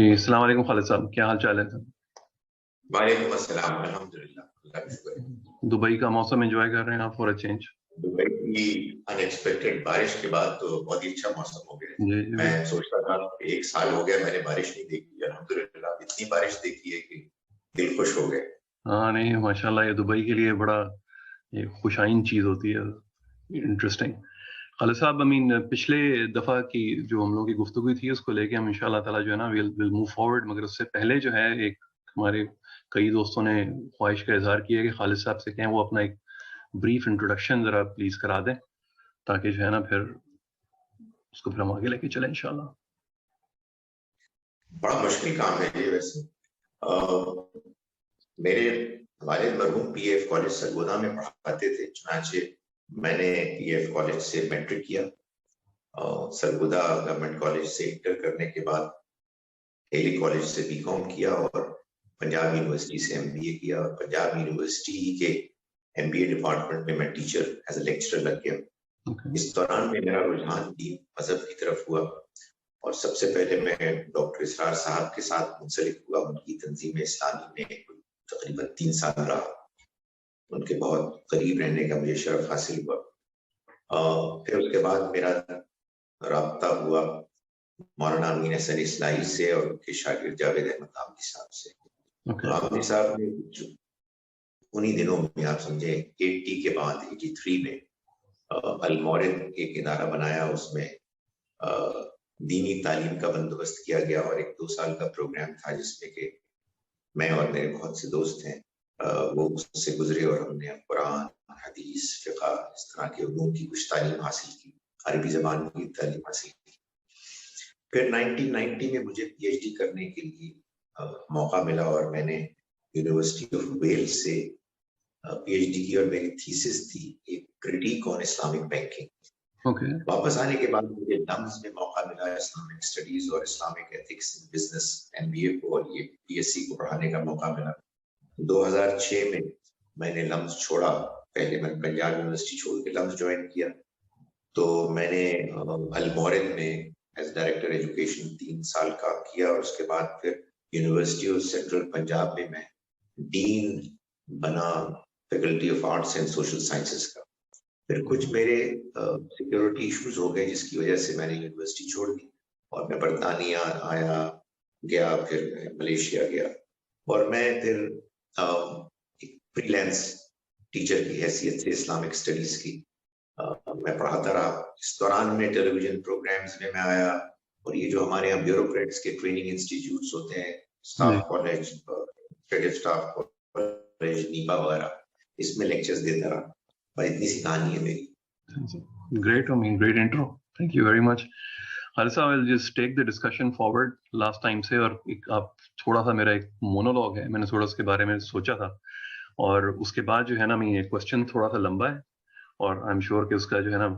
جی السلام علیکم خالد صاحب، کیا حال چال ہے سر؟ وعلیکم السلام، الحمدللہ، اللہ کا شکر ہے۔ دبئی کا موسم انجوائے کر رہے ہیں آپ فور اے چینج؟ دبئی کی ان ایکسپیکٹڈ بارش کے بعد تو بہت ہی اچھا موسم ہو گیا ہے۔ جی میں سوچتا تھا کہ 1 سال ہو گیا میں نے بارش نہیں دیکھی، الحمدللہ اتنی بارش دیکھی ہے کہ دل خوش ہو گئے۔ ہاں نہیں ماشاءاللہ، یہ دبئی کے لیے بڑا یہ خوش آئند چیز ہوتی ہے، انٹرسٹنگ۔ خالد صاحب پچھلے دفعہ کی جو ہم لوگوں کی گفتگو تھی اس کو لے کے ہم انشاءاللہ تعالیٰ جو ہے نا ویل موو فارورڈ، مگر اس سے پہلے جو ہے ایک ہمارے کئی دوستوں نے خواہش کا اظہار کیا کہ خالد صاحب سے کہیں وہ اپنا ایک بریف انٹروڈکشن ذرا پلیز کرا دیں، تاکہ جو ہے نا پھر اس کو پھر ہم آگے لے کے چلیں انشاءاللہ۔ بڑا مشکل کام ہے یہ ویسے۔ میرے والد مرحوم پی ایف کالج سرگودا میں پڑھاتے تھے، چنانچہ میں نے پی ایف کالج سے میٹرک کیا، سرگودا گورنمنٹ کالج سے انٹر کرنے کے بعد ایلی کالج سے بی کام کیا اور پنجاب یونیورسٹی سے ایم بی اے کیا، اور پنجاب یونیورسٹی کے ایم بی اے ڈپارٹمنٹ میں میں ٹیچر ایز اے لیکچرر لگ گیا۔ اس دوران میں میرا رجحان بھی مذہب کی طرف ہوا، اور سب سے پہلے میں ڈاکٹر اسرار صاحب کے ساتھ منسلک ہوا، ان کی تنظیم اسلامی میں تقریباً 3 سال رہا، ان کے بہت قریب رہنے کا مجھے شرف حاصل ہوا۔ پھر اس کے بعد میرا رابطہ ہوا مولانا امین حسن اصلاحی سے اور ان کے شاگرد جاوید احمد غامدی صاحب سے۔ غامدی صاحب نے انہی دنوں میں آپ سمجھے 80 کے بعد 83 میں المورد ایک ادارہ بنایا، اس میں دینی تعلیم کا بندوبست کیا گیا، اور ایک 2 سال کا پروگرام تھا جس میں کہ میں اور میرے بہت سے دوست ہیں وہ اس سے گزرے، اور ہم نے قرآن، حدیث، فقہ، اس طرح کے علوم کی کچھ تعلیم حاصل کی، عربی زبان کی تعلیم حاصل کی۔ پھر 1990 میں مجھے پی ایچ ڈی کرنے کے لیے موقع ملا، اور میں نے یونیورسٹی آف ویلز سے پی ایچ ڈی کی، اور میری تھیسس تھی ایک کریٹیک آن اسلامک بینکنگ۔ واپس آنے کے بعد مجھے لمز میں موقع ملا اسلامک اسٹڈیز اور Islamic ethics in business M B A کو، اور یہ پی ایس سی کو پڑھانے کا موقع ملا۔ 2006 میں نے لمز چھوڑا، پہلے میں پنجاب یونیورسٹی چھوڑ کے لمز جوائن کیا، تو میں نے المورد میں ایز ڈائریکٹر ایجوکیشن 3 سال کام کیا، اور اس کے بعد پھر یونیورسٹی آف سینٹرل پنجاب میں ڈین بنا faculty of arts and social sciences کا۔ پھر کچھ میرے سیکیورٹی ایشوز ہو گئے جس کی وجہ سے میں نے یونیورسٹی چھوڑ دی، اور میں برطانیہ آیا گیا، پھر ملیشیا گیا، اور میں پھر ایک فری لینس ٹیچر کی حیثیت سے اسلامک اسٹڈیز کی میں پڑھاتا رہا۔ اس دوران میں ٹیلی ویژن پروگرامز میں آیا، اور یہ جو ہمارے یہاں بیوروکریٹس کے ٹریننگ انسٹیٹیوٹس ہوتے ہیں، staff college, staff college, NIPA وغیرہ، اس میں لیکچرز دیتا رہا۔ اتنی سی کہانی ہے میری۔ Great great intro, thank you very much Khalid sahab. I'll just take the discussion forward last time سے، اور آپ تھوڑا سا میرا ایک مونولوگ ہے، میں نے تھوڑا اس کے بارے میں سوچا تھا، اور اس کے بعد جو ہے نا یہ کوشچن تھوڑا سا لمبا ہے، اور آئی ایم شیور کہ اس کا جو ہے نا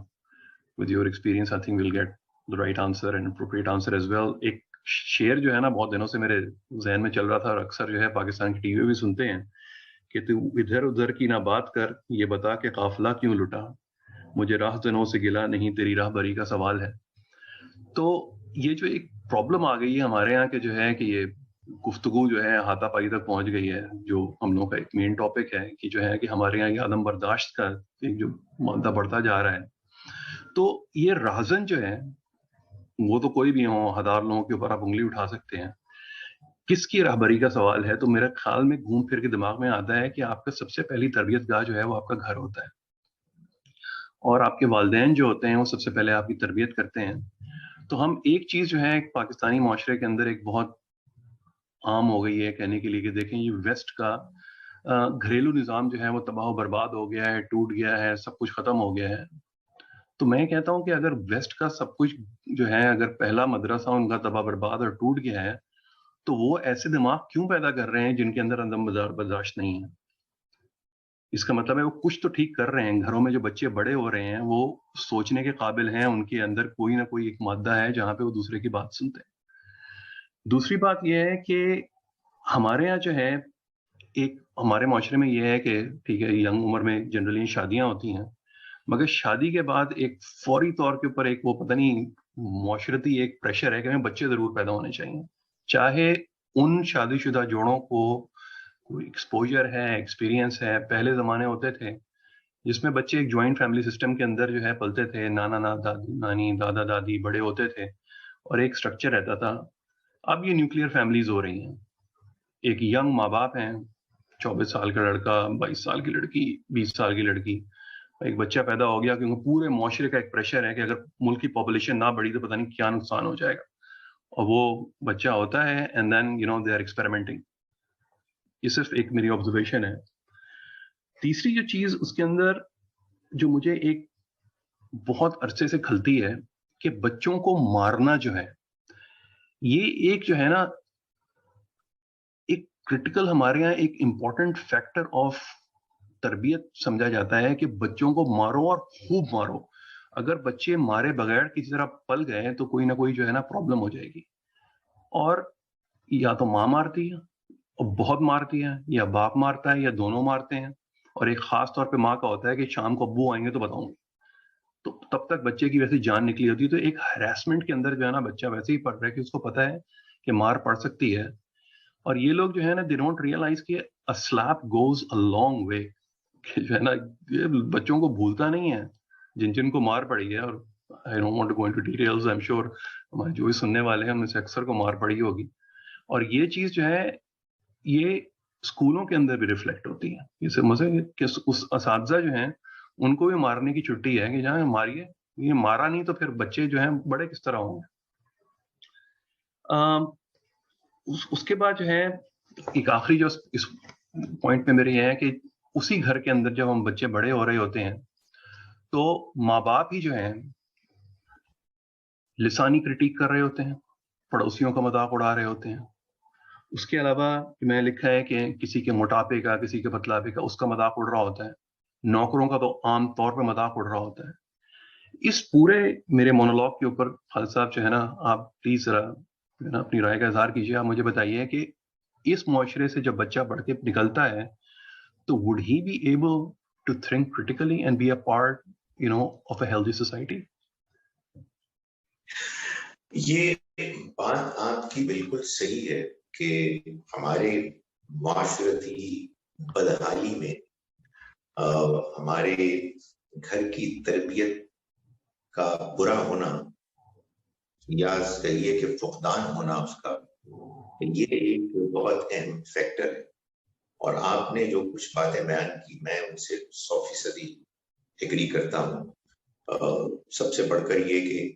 with your experience I think we'll get the right answer and appropriate answer as well۔ ایک شعر جو ہے نا بہت دنوں سے میرے ذہن میں چل رہا تھا، اور اکثر جو ہے پاکستان کی ٹی وی بھی سنتے ہیں کہ تو ادھر ادھر کی نہ بات کر، یہ بتا کہ قافلہ کیوں لٹا، مجھے راہ زنوں سے گلا نہیں، تیری راہ بری کا سوال ہے۔ تو یہ جو ایک پرابلم آ گئی ہے ہمارے یہاں کہ جو ہے کہ یہ گفتگو جو ہے ہاتھا پائی تک پہنچ گئی ہے، جو ہم لوگوں کا ایک مین ٹاپک ہے کہ جو ہے کہ ہمارے یہاں یہ عدم برداشت کا ایک جو معاملہ بڑھتا جا رہا ہے۔ تو یہ راہزن جو ہے وہ تو کوئی بھی ہو، ہزار لوگوں کے اوپر آپ انگلی اٹھا سکتے ہیں، کس کی راہبری کا سوال ہے۔ تو میرے خیال میں گھوم پھر کے دماغ میں آتا ہے کہ آپ کا سب سے پہلی تربیت گاہ جو ہے وہ آپ کا گھر ہوتا ہے، اور آپ کے والدین جو ہوتے ہیں وہ سب سے پہلے آپ کی تربیت کرتے ہیں۔ تو ہم ایک چیز جو ہے پاکستانی معاشرے کے اندر ایک بہت عام ہو گئی ہے کہنے کے لیے کہ دیکھیں یہ ویسٹ کا گھریلو نظام جو ہے وہ تباہ و برباد ہو گیا ہے، ٹوٹ گیا ہے، سب کچھ ختم ہو گیا ہے۔ تو میں کہتا ہوں کہ اگر ویسٹ کا سب کچھ جو ہے، اگر پہلا مدرسہ ان کا تباہ برباد اور ٹوٹ گیا ہے، تو وہ ایسے دماغ کیوں پیدا کر رہے ہیں جن کے اندر عدم برداشت نہیں ہے؟ اس کا مطلب ہے وہ کچھ تو ٹھیک کر رہے ہیں۔ گھروں میں جو بچے بڑے ہو رہے ہیں وہ سوچنے کے قابل ہیں، ان کے اندر کوئی نہ کوئی ایک مادہ ہے جہاں پہ وہ دوسرے کی بات سنتے ہیں۔ دوسری بات یہ ہے کہ ہمارے یہاں جو ہے ایک ہمارے معاشرے میں یہ ہے کہ ٹھیک ہے ینگ عمر میں جنرلی شادیاں ہوتی ہیں، مگر شادی کے بعد ایک فوری طور کے اوپر ایک وہ پتہ نہیں معاشرتی ایک پریشر ہے کہ ہمیں بچے ضرور پیدا ہونے چاہیے، چاہے ان شادی شدہ جوڑوں کو کوئی ایکسپوجر ہے, ایکسپیرینس ہے. پہلے زمانے ہوتے تھے جس میں بچے ایک جوائنٹ فیملی سسٹم کے اندر جو ہے پلتے تھے, نانا نانی دادا دادی بڑے ہوتے تھے اور ایک سٹرکچر رہتا تھا. اب یہ نیوکلیئر فیملیز ہو رہی ہیں. ایک ینگ ماں باپ ہیں, 24 سال کا لڑکا, 22 سال کی لڑکی, 20 سال کی لڑکی, ایک بچہ پیدا ہو گیا کیونکہ پورے معاشرے کا ایک پریشر ہے کہ اگر ملک کی پاپولیشن نہ بڑھی تو پتہ نہیں کیا نقصان ہو جائے گا, اور وہ بچہ ہوتا ہے and then they are experimenting. یہ صرف ایک میری آبزرویشن ہے. تیسری جو چیز اس کے اندر جو مجھے ایک بہت عرصے سے کھلتی ہے کہ بچوں کو مارنا جو ہے, یہ ایک جو ہے نا ایک کرٹیکل ہمارے یہاں ایک امپورٹنٹ فیکٹر آف تربیت سمجھا جاتا ہے کہ بچوں کو مارو اور خوب مارو. اگر بچے مارے بغیر کسی طرح پل گئے تو کوئی نہ کوئی جو ہے نا پرابلم ہو جائے گی. اور یا تو ماں مارتی ہے اور بہت مارتی ہے, یا باپ مارتا ہے, یا دونوں مارتے ہیں. اور ایک خاص طور پہ ماں کا ہوتا ہے کہ شام کو ابو آئیں گے تو بتاؤں گی, تو تب تک بچے کی ویسے جان نکلی ہوتی ہے. تو ایک ہراسمنٹ کے اندر جو ہے نا بچہ ویسے ہی پڑ رہا ہے کہ اس کو پتا ہے کہ مار پڑ سکتی ہے. اور یہ لوگ جو ہے نا دے ڈونٹ ریئلائز کہ a slap goes a long way, کہ جو ہے نا یہ بچوں کو بھولتا نہیں ہے جن کو مار پڑی ہے. اور I don't want to go into details, I'm sure ہمارے جو بھی سننے والے ہیں ان میں سے اکثر کو مار پڑی ہوگی. اور یہ چیز جو ہے یہ اسکولوں کے اندر بھی ریفلیکٹ ہوتی ہے. اس سے مجھے کہ اس اساتذہ جو ہیں ان کو بھی مارنے کی چھٹی ہے کہ جہاں ماریے, یہ مارا نہیں تو پھر بچے جو ہیں بڑے کس طرح ہوں گے. اس کے بعد جو ہے ایک آخری جو اس پوائنٹ پہ میرے یہ ہے کہ اسی گھر کے اندر جب ہم بچے بڑے ہو رہے ہوتے ہیں تو ماں باپ ہی جو ہیں لسانی کرٹیک کر رہے ہوتے ہیں, پڑوسیوں کا مذاق اڑا رہے ہوتے ہیں. اس کے علاوہ میں لکھا ہے کہ کسی کے موٹاپے کا, کسی کے پتلاپے کا, اس کا مذاق اڑ رہا ہوتا ہے. نوکروں کا تو عام طور پہ مذاق اڑ رہا ہوتا ہے. اس پورے میرے مونولوگ کے اوپر خالد صاحب جو ہے نا آپ پلیز ذرا اپنی رائے کا اظہار کیجیے. آپ مجھے بتائیے کہ اس معاشرے سے جب بچہ بڑھ کے نکلتا ہے تو would he be able to think critically and be a part of a healthy society? یہ بات آپ کی بالکل صحیح ہے کہ ہمارے معاشرتی بدحالی میں ہمارے گھر کی تربیت کا برا ہونا یا کہیے کہ فقدان ہونا اس کا, یہ ایک بہت اہم فیکٹر ہے. اور آپ نے جو کچھ باتیں بیان کی میں ان سے 100% ایگری کرتا ہوں. سب سے بڑھ کر یہ کہ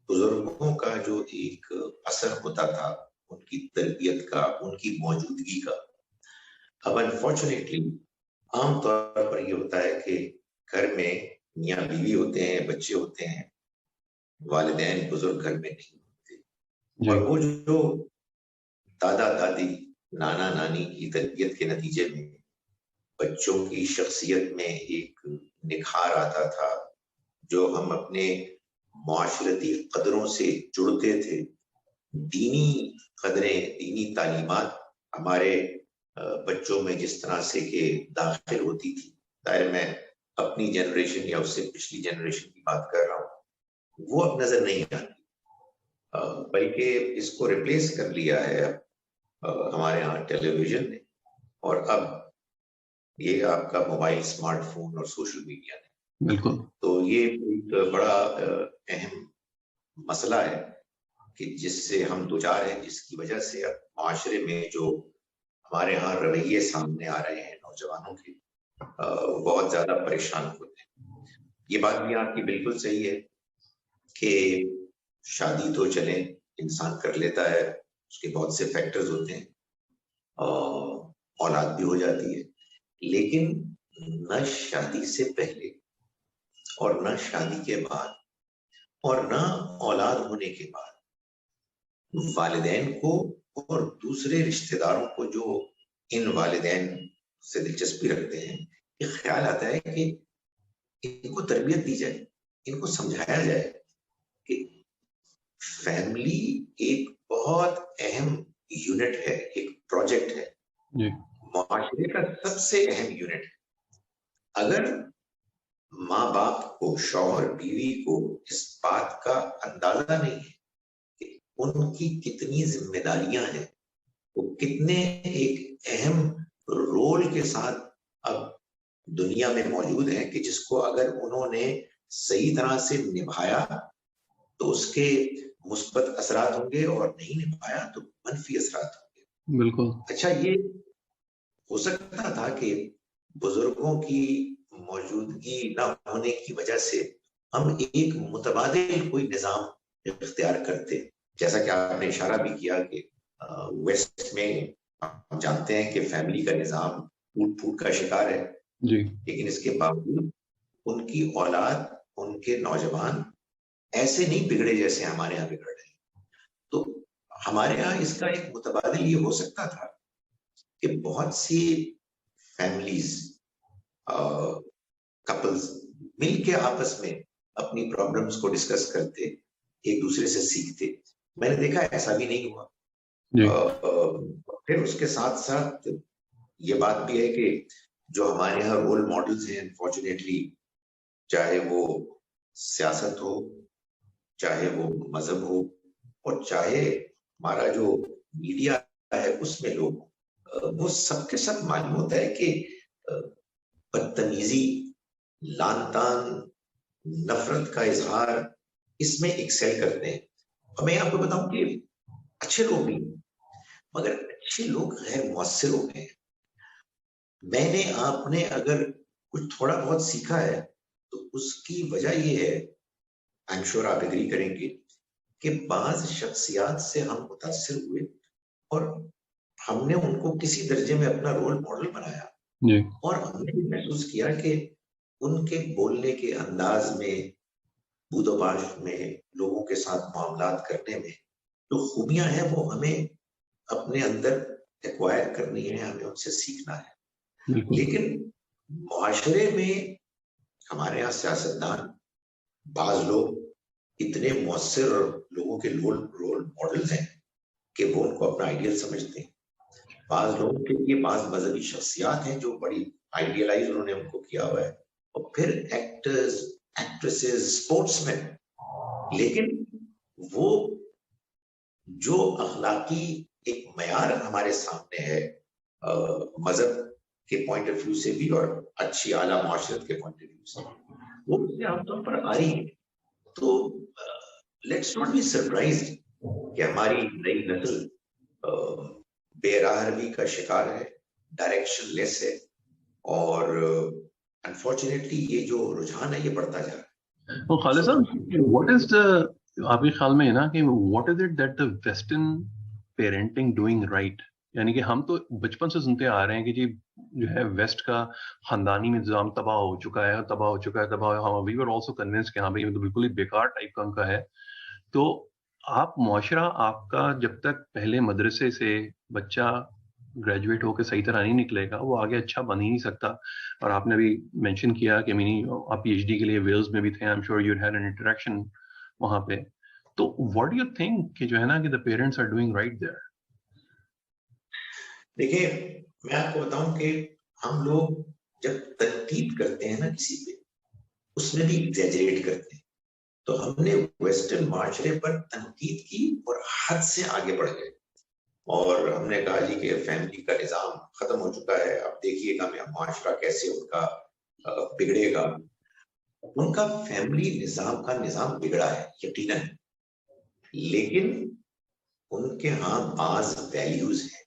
بزرگوں کا جو ایک اثر ہوتا تھا ان کی تربیت کا, ان کی موجودگی کا, اب انفارچونیٹلی عام طور پر یہ ہوتا ہے کہ گھر میں میاں بیوی ہوتے ہیں, بچے ہوتے ہیں, والدین بزرگ گھر میں نہیں ہوتے. اور وہ جو دادا دادی نانا نانی کی تربیت کے نتیجے میں بچوں کی شخصیت میں ایک نکھار آتا تھا, جو ہم اپنے معاشرتی قدروں سے جڑتے تھے, دینی قدریں, دینی تعلیمات ہمارے بچوں میں جس طرح سے کہ داخل ہوتی تھی. ظاہر میں اپنی جنریشن یا اس سے پچھلی جنریشن کی بات کر رہا ہوں, وہ اب نظر نہیں آتی, بلکہ اس کو ریپلیس کر لیا ہے ہمارے ہاں ٹیلی ویژن نے, اور اب یہ آپ کا موبائل, اسمارٹ فون اور سوشل میڈیا نے. بالکل. تو یہ ایک بڑا اہم مسئلہ ہے کہ جس سے ہم دوچار ہیں, جس کی وجہ سے اب معاشرے میں جو ہمارے ہاں رویے سامنے آ رہے ہیں نوجوانوں کے, بہت زیادہ پریشان ہوتے ہیں. یہ بات بھی آپ کی بالکل صحیح ہے کہ شادی تو چلیں انسان کر لیتا ہے, اس کے بہت سے فیکٹرز ہوتے ہیں, اولاد بھی ہو جاتی ہے, لیکن نہ شادی سے پہلے اور نہ شادی کے بعد اور نہ اولاد ہونے کے بعد والدین کو اور دوسرے رشتہ داروں کو جو ان والدین سے دلچسپی رکھتے ہیں, یہ خیال آتا ہے کہ ان کو تربیت دی جائے, ان کو سمجھایا جائے کہ فیملی ایک بہت اہم یونٹ ہے, ایک پروجیکٹ ہے, معاشرے کا سب سے اہم یونٹ ہے. اگر ماں باپ کو, شوہر بیوی کو اس بات کا اندازہ نہیں ہے کہ ان کی کتنی ذمہ داریاں ہیں، وہ کتنے ایک اہم رول کے ساتھ اب دنیا میں موجود ہیں کہ جس کو اگر انہوں نے صحیح طرح سے نبھایا تو اس کے مثبت اثرات ہوں گے، اور نہیں نبھایا تو منفی اثرات ہوں گے. بالکل. اچھا، یہ ہو سکتا تھا کہ بزرگوں کی موجودگی نہ ہونے کی وجہ سے ہم ایک متبادل کوئی نظام اختیار کرتے، جیسا کہ آپ نے اشارہ بھی کیا کہ ویسٹ میں ہم جانتے ہیں کہ فیملی کا نظام ٹوٹ پھوٹ کا شکار ہے جی. لیکن اس کے باوجود ان کی اولاد، ان کے نوجوان ایسے نہیں بگڑے جیسے ہمارے یہاں بگڑ رہے ہیں. تو ہمارے یہاں اس کا ایک متبادل یہ ہو سکتا تھا کہ بہت سی فیملیز، کپلز مل کے آپس میں اپنی پرابلمز کو ڈسکس کرتے، ایک دوسرے سے سیکھتے. میں نے دیکھا ایسا بھی نہیں ہوا. پھر اس کے ساتھ ساتھ یہ بات بھی ہے کہ جو ہمارے یہاں رول ماڈلز ہیں انفارچونیٹلی، چاہے وہ سیاست ہو، چاہے وہ مذہب ہو، اور چاہے ہمارا جو میڈیا ہے اس میں لوگ، وہ سب کے سب معلوم ہوتا ہے کہ بدتمیزی، لان تان، نفرت کا اظہار اس میں ایکسل کرتے ہیں. اور میں آپ کو بتاؤں کہ اچھے لوگ بھی، مگر اچھے لوگ غیر مؤثر ہو گئے. میں نے آپ نے اگر کچھ تھوڑا بہت سیکھا ہے تو اس کی وجہ یہ ہے، آئی ایم شور آپ ایگری کریں گے، کہ بعض شخصیات سے ہم متاثر ہوئے اور ہم نے ان کو کسی درجے میں اپنا رول ماڈل بنایا. اور ہم نے محسوس کیا کہ ان کے بولنے کے انداز میں، بود و باش میں، لوگوں کے ساتھ معاملات کرنے میں جو خوبیاں ہیں وہ ہمیں اپنے اندر ایکوائر کرنی ہے، ہمیں ان سے سیکھنا ہے. لیکن معاشرے میں ہمارے یہاں سیاستدان، بعض لوگ اتنے مؤثر لوگوں کے رول ماڈلز ہیں کہ وہ ان کو اپنا آئیڈیل سمجھتے ہیں. بعض لوگوں کے لیے بعض مذہبی شخصیات ہیں جو بڑی آئیڈیلائز انہوں نے ان کو کیا ہوا ہے، اور پھر ایکٹرز، ایکٹریسز، اسپورٹس مین. لیکن وہ جو اخلاقی ایک معیار ہمارے سامنے ہے مذہب کے پوائنٹ آف ویو سے بھی اور اچھی اعلیٰ معاشرت کے پوائنٹ آف ویو سے، وہ اس سے عام طور پر آ رہی ہے. تو لیٹس ناٹ بی سرپرائزڈ کہ ہماری نئی نسل بے راہ روی کا شکار ہے، ڈائریکشن لیس ہے، اور انفارچونیٹلی یہ جو رجحان ہے یہ بڑھتا جا رہا ہے. خالد صاحب، واٹ از دا، آپ کے خیال میں ہے نا کہ what is it that the western parenting doing right? یعنی کہ ہم تو بچپن سے سنتے آ رہے ہیں کہ جی جو ہے ویسٹ کا خاندانی نظام تباہ ہو چکا ہے، تباہ ہو چکا ہے، تباہ ہو. وی ور آلسو کنونسڈ کہ ہاں بھائی تو بالکل ہی بیکار ٹائپ کا ان کا ہے. تو آپ معاشرہ آپ کا جب تک پہلے مدرسے سے بچہ گریجویٹ ہو کے صحیح طرح نہیں نکلے گا، وہ آگے اچھا بن ہی نہیں سکتا. اور آپ نے بھی مینشن کیا کہ آپ پی ایچ ڈی کے لیے ویلز میں بھی تھے، I am sure you had an interaction وہاں پہ. تو واٹ ڈو یو تھنک کہ جو ہے نا کہ the parents are doing right there? دیکھیے، میں آپ کو بتاؤں کہ ہم لوگ جب تنقید کرتے ہیں نا کسی پہ، اس میں بھی ایگزیجریٹ کرتے ہیں. تو ہم نے ویسٹرن معاشرے پر تنقید کی اور حد سے آگے بڑھ گئے، اور ہم نے کہا جی کہ فیملی کا نظام ختم ہو چکا ہے، اب دیکھیے گا میں معاشرہ کیسے ان کا بگڑے گا. ان کا فیملی نظام کا نظام بگڑا ہے یقیناً، لیکن ان کے ہاں بعض ویلیوز ہیں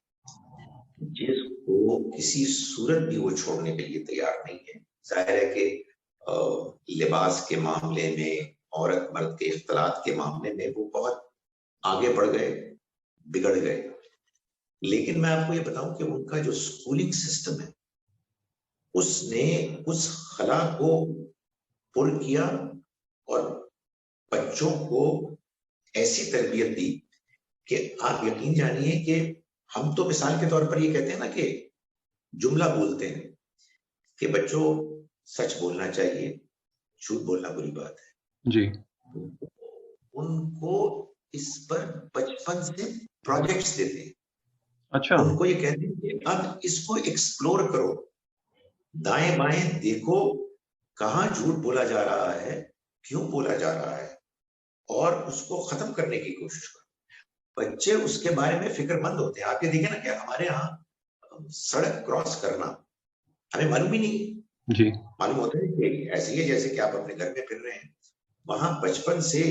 جس کو کسی صورت بھی وہ چھوڑنے کے لیے تیار نہیں ہے. ظاہر ہے کہ لباس کے معاملے میں، عورت مرد کے اختلاط کے معاملے میں وہ بہت آگے بڑھ گئے، بگڑ گئے. لیکن میں آپ کو یہ بتاؤں کہ ان کا جو سکولنگ سسٹم ہے اس نے اس خلا کو پر کیا اور بچوں کو ایسی تربیت دی کہ آپ یقین جانیے کہ ہم تو مثال کے طور پر یہ کہتے ہیں نا کہ جملہ بولتے ہیں کہ بچوں سچ بولنا چاہیے، جھوٹ بولنا بری بات ہے. جی. ان کو اس پر بچپن سے پروجیکٹس دیتے ہیں. اچھا. ان کو یہ کہتے ہیں کہ اب اس کو ایکسپلور کرو، دائیں بائیں دیکھو کہاں جھوٹ بولا جا رہا ہے، کیوں بولا جا رہا ہے، اور اس کو ختم کرنے کی کوشش کرو. بچے اس کے بارے میں فکر مند ہوتے ہیں. آپ یہ دیکھیں نا کہ ہمارے یہاں سڑک کراس کرنا ہمیں معلوم ہی نہیں جی معلوم ہوتا ہے کہ ایسے ہی جیسے کہ آپ اپنے گھر میں پھر رہے ہیں. وہاں بچپن سے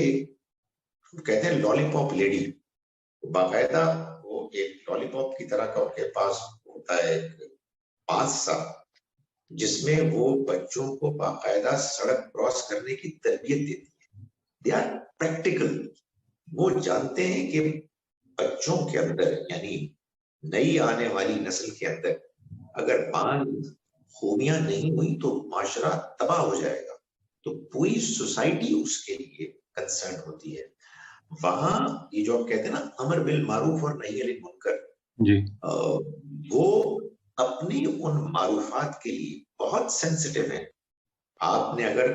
کہتے ہیں لالی پاپ لیڈی, باقاعدہ وہ ایک لالی پاپ کی طرح کا ان کے پاس ہوتا ہے پاس سا, جس میں وہ بچوں کو باقاعدہ سڑک کراس کرنے کی تربیت دیتی ہے. They are practical. وہ جانتے ہیں کہ بچوں کے اندر یعنی نئی آنے والی نسل کے اندر اگر 5 خوبیاں نہیں ہوئی تو معاشرہ تباہ ہو جائے گا. تو پوری سوسائٹی اس کے لیے کنسرن ہوتی ہے. وہاں یہ جو آپ کہتے ہیں نا امر بالمعروف اور نہی عن المنکر, جی وہ اپنی ان معروفات کے لیے بہت سینسٹیو ہیں. آپ نے اگر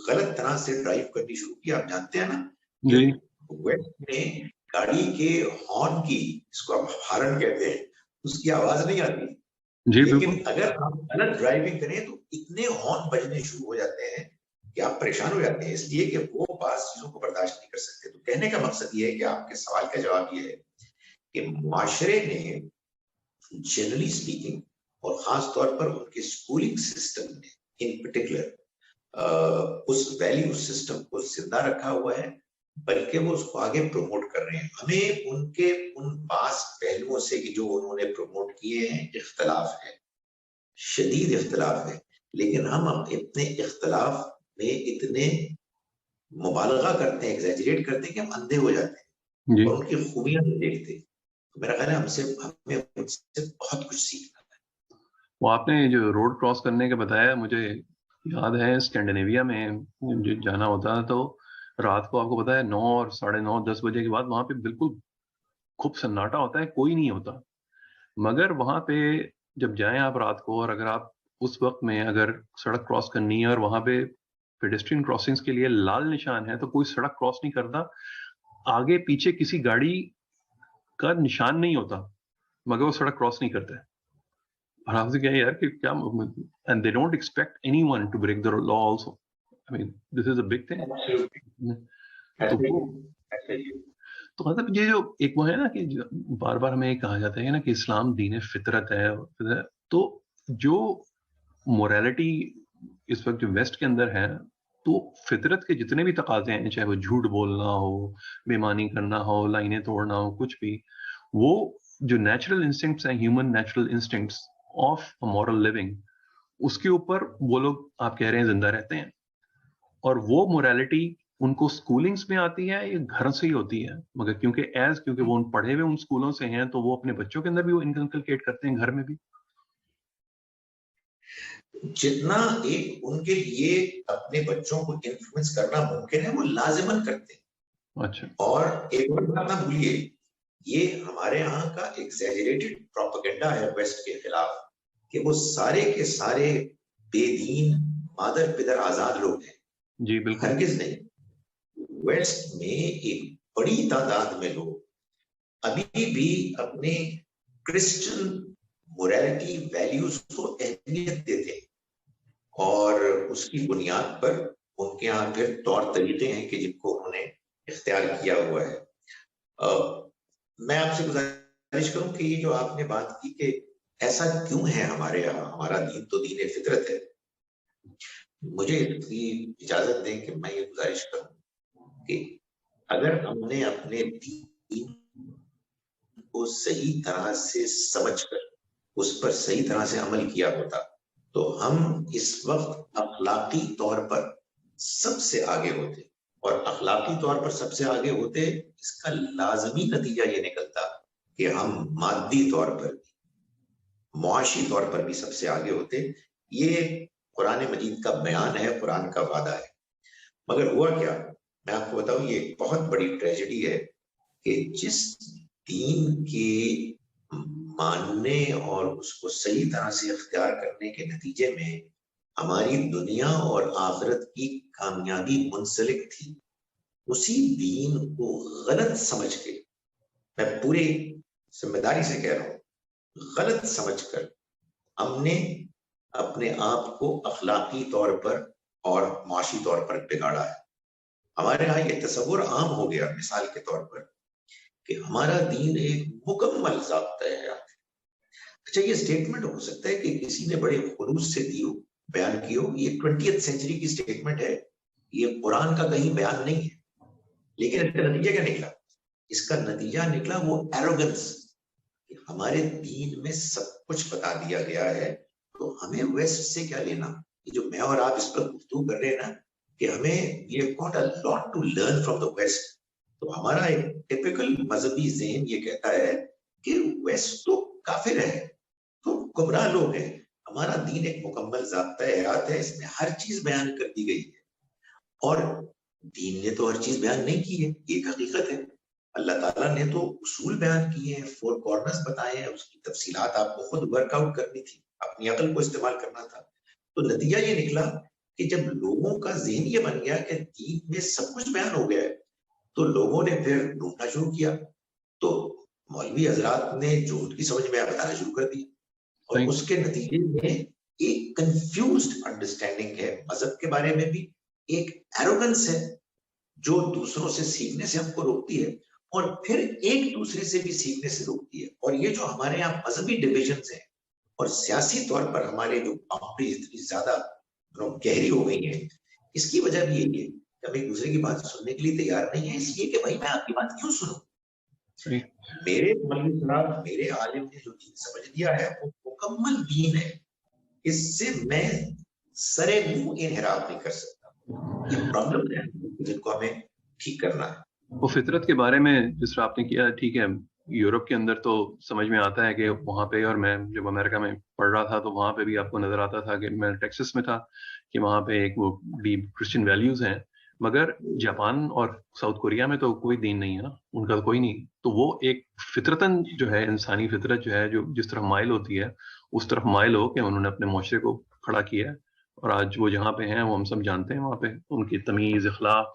غلط طرح سے ڈرائیو کرنی شروع کی, آپ جانتے ہیں نا کہ جی ویسٹ میں گاڑی کے ہارن کی, اس کو آپ ہارن کہتے ہیں, اس کی آواز نہیں آتی, جی لیکن بالکل. اگر آپ غلط ڈرائیونگ کریں تو اتنے ہارن بجنے شروع ہو جاتے ہیں کہ آپ پریشان ہو جاتے ہیں, اس لیے کہ وہ بعض چیزوں کو برداشت نہیں کر سکتے. تو کہنے کا مقصد یہ ہے کہ آپ کے سوال کا جواب یہ ہے کہ معاشرے میں جنرلی اسپیکنگ اور خاص طور پر ان کے اسکولنگ سسٹم نے ان پرٹیکولر اس ویلیو سسٹم کو زندہ رکھا ہوا ہے, بلکہ وہ اس کو آگے پروموٹ کر رہے ہیں. ہمیں ان کے ان بعض پہلوؤں سے کہ جو انہوں نے پروموٹ کیے ہیں اختلاف ہے, شدید اختلاف ہے, لیکن ہم اپنے اختلاف میں اتنے مبالغہ کرتے ہیں, ایگزیجریٹ کرتے ہیں کہ ہم اندھے ہو جاتے ہیں جی اور ان کی خوبیاں نہیں دیکھتے. میرا خیال ہے ہمیں ان سے بہت کچھ سیکھنا ہے. وہ آپ نے جو روڈ کراس کرنے کا بتایا, مجھے یاد ہے اسکینڈینیویا میں جانا ہوتا ہے تو رات کو آپ کو پتا ہے 9 اور 9:30 10 بجے کے بعد وہاں پہ بالکل خوب سناٹا ہوتا ہے, کوئی نہیں ہوتا. مگر وہاں پہ جب جائیں آپ رات کو, اور اگر آپ اس وقت میں اگر سڑک کراس کرنی ہے اور وہاں پہ پیڈسٹرین کراسنگز کے لیے لال نشان ہے, تو کوئی سڑک کراس نہیں کرتا. آگے پیچھے کسی گاڑی کا نشان نہیں ہوتا, مگر وہ سڑک کراس نہیں کرتے. اور آپ سے کیا یار کہ کیا, and they don't expect anyone to break the law also. I mean, this is a big thing. تو وہ تو مطلب یہ جو ایک وہ ہے نا کہ بار بار ہمیں کہا جاتا ہے نا کہ اسلام دین فطرت ہے, تو جو موریلٹی اس وقت جو ویسٹ کے اندر ہے, تو فطرت کے جتنے بھی تقاضے ہیں, چاہے وہ جھوٹ بولنا ہو, بےمانی کرنا ہو, لائنیں توڑنا ہو, کچھ بھی, وہ جو نیچرل انسٹنکٹس ہیں, human natural instincts of moral living, اس کے اوپر وہ لوگ آپ کہہ رہے ہیں زندہ رہتے ہیں. اور وہ موریلٹی ان کو اسکولنگس میں آتی ہے یا گھر سے ہی ہوتی ہے, مگر کیونکہ وہ پڑھے ہوئے ان اسکولوں سے ہیں, تو وہ اپنے بچوں کے اندر بھی وہ انکلکیٹ کرتے ہیں, گھر میں بھی. جتنا ایک ان کے لیے اپنے بچوں کو انفلوئنس کرنا ممکن ہے وہ لازماً کرتے ہیں. اچھا. اور ایک اور بات نہ بھولیے, یہ ہمارے یہاں کا ایگزیجریٹڈ پروپیگنڈا ہے ویسٹ کے خلاف کہ وہ سارے کے سارے بے دین مادر پدر آزاد لوگ ہیں. جی بالکل. ہرگز نہیں. ویسٹ میں ایک بڑی تعداد میں لوگ ابھی بھی اپنے کرسچن موریلٹی ویلیوز کو اہمیت دیتے ہیں, اور اس کی بنیاد پر ان کے یہاں پھر طور طریقے ہیں کہ جن کو انہوں نے اختیار کیا ہوا ہے. میں آپ سے گزارش کروں کہ یہ جو آپ نے بات کی کہ ایسا کیوں ہے ہمارے یہاں, ہمارا دین تو دین فطرت ہے, مجھے اس کی اجازت دیں کہ میں یہ گزارش کروں کہ اگر ہم نے اپنے دین کو صحیح طرح سے سمجھ کر اس پر صحیح طرح سے عمل کیا ہوتا تو ہم اس وقت اخلاقی طور پر سب سے آگے ہوتے, اور اخلاقی طور پر سب سے آگے ہوتے اس کا لازمی نتیجہ یہ نکلتا کہ ہم مادی طور پر بھی معاشی طور پر بھی سب سے آگے ہوتے. یہ قرآن مجید کا بیان ہے, قرآن کا وعدہ ہے. مگر ہوا کیا, میں آپ کو بتاؤں, یہ ایک بہت بڑی ٹریجڈی ہے کہ جس دین کے ماننے اور اس کو صحیح طرح سے اختیار کرنے کے نتیجے میں ہماری دنیا اور آخرت کی کامیابی منسلک تھی, اسی دین کو غلط سمجھ کے, میں پوری ذمہ داری سے کہہ رہا ہوں, غلط سمجھ کر ہم نے اپنے آپ کو اخلاقی طور پر اور معاشی طور پر بگاڑا ہے. ہمارے یہاں یہ تصور عام ہو گیا, مثال کے طور پر, کہ ہمارا دین ایک مکمل ضابطہ ہے. اچھا یہ اسٹیٹمنٹ ہو سکتا ہے کہ کسی نے بڑے خلوص سے دی ہو, بیان کی ہو, یہ 20th سینچری کی اسٹیٹمنٹ ہے, یہ قرآن کا کہیں بیان نہیں ہے, لیکن اس کا نتیجہ کیا نکلا؟ اس کا نتیجہ نکلا وہ ایروگنس کہ ہمارے دین میں سب کچھ بتا دیا گیا ہے, تو ہمیں ویسٹ سے کیا لینا. یہ جو میں اور آپ اس پر گفتگو کر رہے ہیں نا کہ ہمیں یہ got a lot to learn from the West, تو ہمارا ایک ٹپیکل مذہبی ذہن یہ کہتا ہے کہ ویسٹ تو کافر ہے, تو گمراہ لوگ ہیں. ہمارا دین ایک مکمل ضابطہ حیات ہے, اس میں ہر چیز بیان کر دی گئی ہے, اور دین نے تو ہر چیز بیان نہیں کی ہے, یہ ایک حقیقت ہے. اللہ تعالیٰ نے تو اصول بیان کیے ہیں, 4 کارنرز بتائے ہیں, اس کی تفصیلات آپ کو خود ورک آؤٹ کرنی تھی, اپنی عقل کو استعمال کرنا تھا. تو نتیجہ یہ نکلا کہ جب لوگوں کا ذہن یہ بن گیا کہ دین میں سب کچھ بیان ہو گیا ہے, تو لوگوں نے پھر ڈھونڈنا شروع کیا, تو مولوی حضرات نے جو ان کی سمجھ میں بتانا شروع کر دی, اور اس کے نتیجے میں ایک کنفیوزڈ انڈرسٹینڈنگ ہے مذہب کے بارے میں بھی, ایک ایروگنس ہے جو دوسروں سے سیکھنے سے ہم کو روکتی ہے, اور پھر ایک دوسرے سے بھی سیکھنے سے روکتی ہے. اور یہ جو ہمارے یہاں مذہبی ڈویژنز ہیں اور سیاسی طور پر ہمارے جو باؤنڈریز اتنی زیادہ گہری ہو گئی ہیں, اس کی وجہ بھی یہی ہے کہ ہم ایک دوسرے کی بات سننے کے لیے تیار نہیں ہے, اس لیے کہ بھائی میں آپ کی بات کیوں سنوں. میرے مولوی صاحب, میرے عالم نے جو دین سمجھ لیا ہے وہ مکمل دین ہے, اس سے میں سرے منہ انحراف نہیں کر سکتا. یہ پرابلم ہے جن کو ہمیں ٹھیک کرنا ہے. وہ فطرت کے بارے میں جس طرح آپ نے کیا, ٹھیک ہے, یورپ کے اندر تو سمجھ میں آتا ہے کہ وہاں پہ, اور میں جب امریکہ میں پڑھ رہا تھا تو وہاں پہ بھی آپ کو نظر آتا تھا, کہ میں ٹیکسس میں تھا, کہ وہاں پہ ایک وہ ڈیپ کرسچن ویلیوز ہیں, مگر جاپان اور ساؤتھ کوریا میں تو کوئی دین نہیں ہے نا, ان کا کوئی نہیں. تو وہ ایک فطرتاً جو ہے, انسانی فطرت جو ہے, جو جس طرف مائل ہوتی ہے اس طرف مائل ہو کہ انہوں نے اپنے معاشرے کو کھڑا کیا ہے, اور آج وہ جہاں پہ ہیں وہ ہم سب جانتے ہیں, وہاں پہ ان کی تمیز, اخلاق,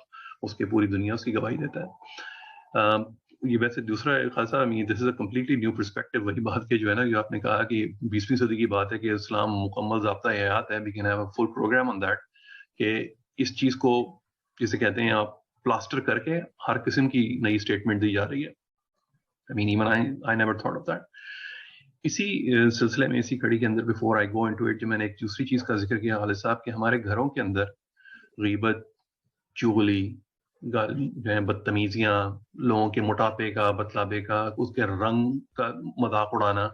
اس کی پوری دنیا اس کی گواہی دیتا ہے. یہ ویسے دوسرا خاصا, دس از اے کمپلیٹلی نیو پرسپیکٹو. وہی بات کہ جو ہے نا, جو آپ نے کہا کہ 20ویں صدی کی بات ہے کہ اسلام مکمل ضابطہ حیات ہے, we can have a full programme on that, کہ اس چیز کو جسے کہتے ہیں آپ پلاسٹر کر کے ہر قسم کی نئی اسٹیٹمنٹ دی جا رہی ہے. I mean, even I never thought of that. اسی سلسلے میں, اسی کڑی کے اندر, before I go into it, جو میں نے ایک دوسری چیز کا ذکر کیا خالد صاحب, کہ ہمارے گھروں کے اندر غیبت, چغلی, جو ہے بدتمیزیاں, لوگوں کے موٹاپے کا, بتلابے کا, اس کے رنگ کا مذاق اڑانا,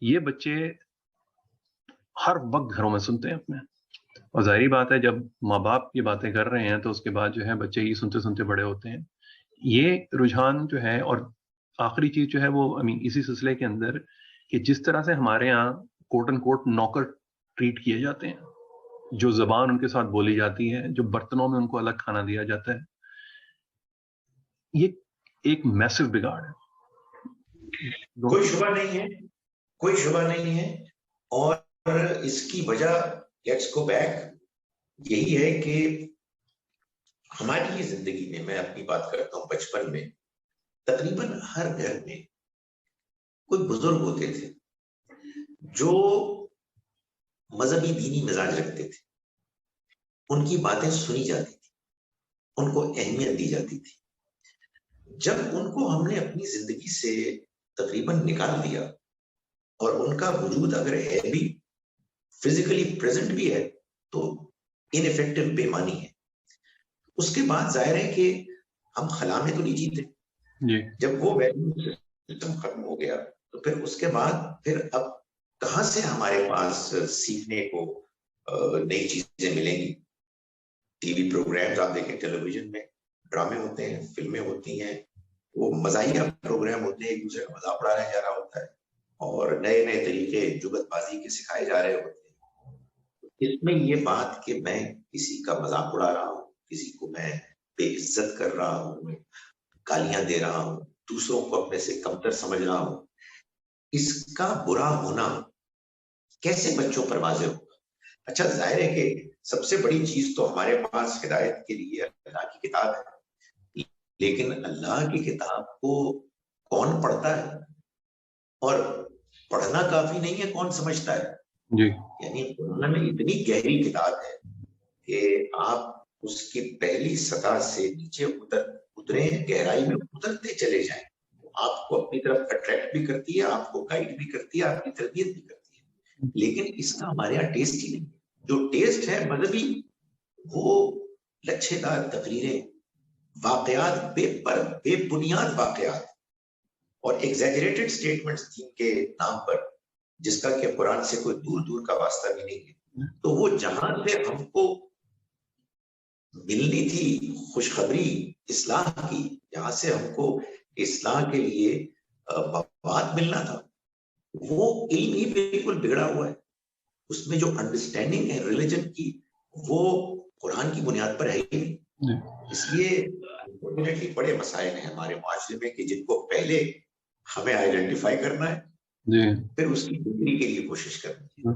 یہ بچے ہر وقت گھروں میں سنتے ہیں اپنے. اور ظاہری بات ہے, جب ماں باپ یہ باتیں کر رہے ہیں تو اس کے بعد جو ہے بچے یہ سنتے سنتے بڑے ہوتے ہیں. یہ رجحان جو ہے, اور آخری چیز جو ہے وہ اسی سلسلے کے اندر, کہ جس طرح سے ہمارے ہاں کوٹ اینڈ کوٹ نوکر ٹریٹ کیے جاتے ہیں, جو زبان ان کے ساتھ بولی جاتی ہے, جو برتنوں میں ان کو الگ کھانا دیا جاتا ہے, یہ ایک میسو بگاڑ ہے. کوئی شبہ نہیں ہے, کوئی شبہ نہیں ہے. اور اس کی وجہ, لیٹس گو بیک, یہی ہے کہ ہماری یہ زندگی میں, میں اپنی بات کرتا ہوں, بچپن میں تقریباً ہر گھر میں کوئی بزرگ ہوتے تھے جو مذہبی دینی مزاج رکھتے تھے, ان کی باتیں سنی جاتی تھی, ان کو اہمیت دی جاتی تھی. جب ان کو ہم نے اپنی زندگی سے تقریباً نکال دیا, اور ان کا وجود اگر ہے بھی, فزیکلی پریزنٹ بھی ہے, تو ان افیکٹو بے معنی ہے. اس کے بعد ظاہر ہے کہ ہم خلا میں تو نہیں جیتے. جب وہ ویلیو سسٹم ختم ہو گیا, تو پھر اس کے بعد پھر اب کہاں سے ہمارے پاس سیکھنے کو نئی چیزیں ملیں گی. ٹی وی پروگرامز آپ دیکھیں, ٹیلی ویژن میں ڈرامے ہوتے ہیں, فلمیں ہوتی ہیں, وہ مزاحیہ پروگرام ہوتے ہیں, ایک دوسرے کا مذاق اڑایا جا رہا ہوتا ہے, اور نئے نئے طریقے جگت بازی کے سکھائے جا رہے ہوتے ہیں. اس میں یہ بات کہ میں کسی کا مذاق اڑا رہا ہوں, کسی کو میں بے عزت کر رہا ہوں, گالیاں دے رہا ہوں, دوسروں کو اپنے سے کمتر سمجھ رہا ہوں, اس کا برا ہونا کیسے بچوں پر واضح ہوگا؟ اچھا, ظاہر ہے کہ سب سے بڑی چیز تو ہمارے پاس ہدایت کے لیے اللہ کی کتاب ہے, لیکن اللہ کی کتاب کو کون پڑھتا ہے, اور پڑھنا کافی نہیں ہے, کون سمجھتا ہے. یعنی قرآن میں اتنی گہری کتاب ہے کہ آپ اس کی پہلی سطح سے نیچے اتریں, گہرائی میں اترتے چلے جائیں, اپنی طرف اٹریکٹ بھی کرتی ہے، آپ کو گائیڈ بھی کرتی ہے، آپ کی تربیت بھی کرتی ہے، لیکن اس کا ہمارے یہاں ٹیسٹ ہی نہیں. جو ٹیسٹ ہے مذہبی، وہ لچھے دار تقریریں، واقعات، بے بنیاد واقعات اور ایگزیجریٹڈ سٹیٹمنٹس دین کے نام پر، جس کا کہ قرآن سے کوئی دور دور کا واسطہ بھی نہیں ہے. تو وہ جہاں سے ہم کو ملنی تھی خوشخبری اصلاح کی، جہاں سے ہم کو اصلاح کے لیے مواد ملنا تھا، وہ علم ہی بالکل بگڑا ہوا ہے. اس میں جو انڈرسٹینڈنگ ہے ریلیجن کی، وہ قرآن کی بنیاد پر ہے ہی نہیں. اس لیے بڑے مسائل ہیں ہمارے معاشرے میں کہ جن کو پہلے ہمیں آئیڈینٹیفائی کرنا ہے، پھر اس کی بہتری کے لیے کوشش کرنی ہے.